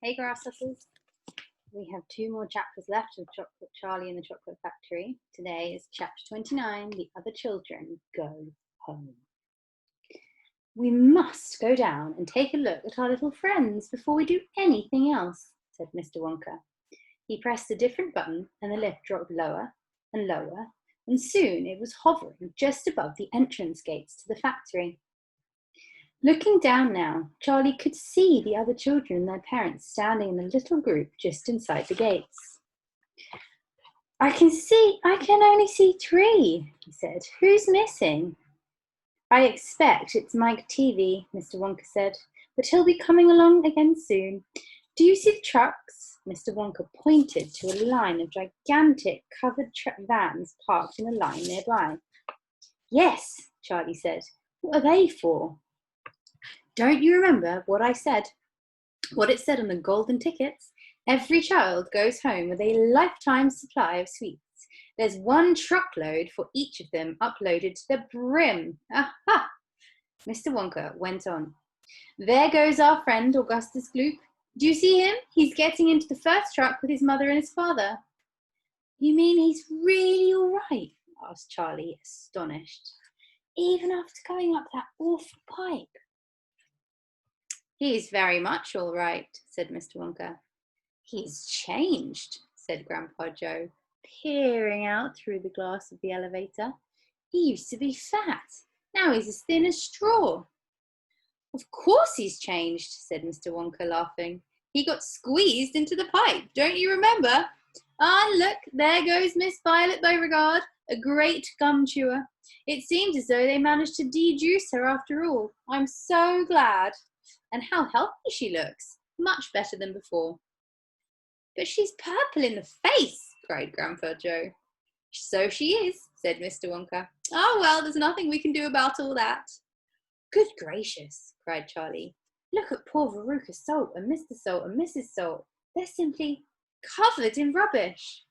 Hey grasshoppers, we have 2 more chapters left of Chocolate Charlie and the Chocolate Factory. Today is chapter 29, The Other Children Go Home. We must go down and take a look at our little friends before we do anything else, said Mr. Wonka. He pressed a different button and the lift dropped lower and lower, and soon it was hovering just above the entrance gates to the factory. Looking down now, Charlie could see the other children and their parents standing in a little group just inside the gates. I can only see 3, he said. Who's missing? I expect it's Mike Teavee, Mr. Wonka said, but he'll be coming along again soon. Do you see the trucks? Mr. Wonka pointed to a line of gigantic covered vans parked in a line nearby. Yes, Charlie said. What are they for? Don't you remember what I said? What it said on the golden tickets? Every child goes home with a lifetime supply of sweets. There's 1 truckload for each of them uploaded to the brim. Aha! Mr. Wonka went on. There goes our friend Augustus Gloop. Do you see him? He's getting into the first truck with his mother and his father. You mean he's really all right? Asked Charlie, astonished. Even after going up that awful pipe? He's very much all right, said Mr. Wonka. He's changed, said Grandpa Joe, peering out through the glass of the elevator. He used to be fat. Now he's as thin as straw. Of course he's changed, said Mr. Wonka, laughing. He got squeezed into the pipe, don't you remember? Ah, look, there goes Miss Violet Beauregard, a great gum chewer. It seems as though they managed to dejuice her after all. I'm so glad. And how healthy she looks, much better than before. But she's purple in the face, cried Grandpa Joe. So she is, said Mr. Wonka. Oh, well, there's nothing we can do about all that. Good gracious, cried Charlie. Look at poor Veruca Salt and Mr. Salt and Mrs. Salt. They're simply covered in rubbish.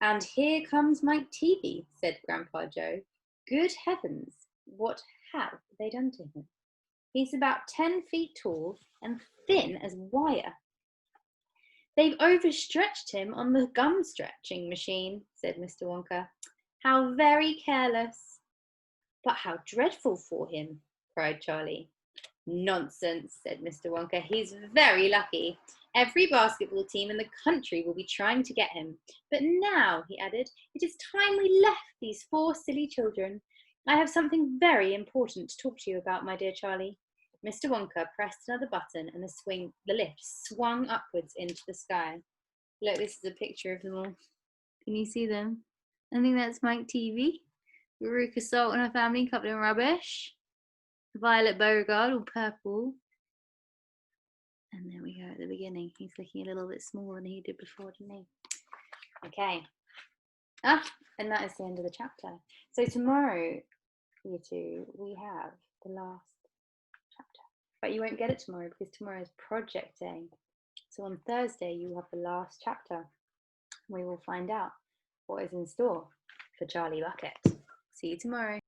And here comes Mike Teavee, said Grandpa Joe. Good heavens, what have they done to him? He's about 10 feet tall and thin as wire. They've overstretched him on the gum stretching machine, said Mr. Wonka. How very careless. But how dreadful for him, cried Charlie. Nonsense, said Mr. Wonka. He's very lucky. Every basketball team in the country will be trying to get him. But now, he added, it is time we left these 4 silly children. I have something very important to talk to you about, my dear Charlie. Mr. Wonka pressed another button and the lift swung upwards into the sky. Look, this is a picture of them all. Can you see them? I think that's Mike Teavee. Veruca Salt and her family covered in rubbish. Violet Beauregard, all purple. And there we go at the beginning. He's looking a little bit smaller than he did before, didn't he? Okay. And that is the end of the chapter. So tomorrow, you 2, we have the last chapter. But you won't get it tomorrow because tomorrow is project day. So on Thursday, you have the last chapter. We will find out what is in store for Charlie Bucket. See you tomorrow.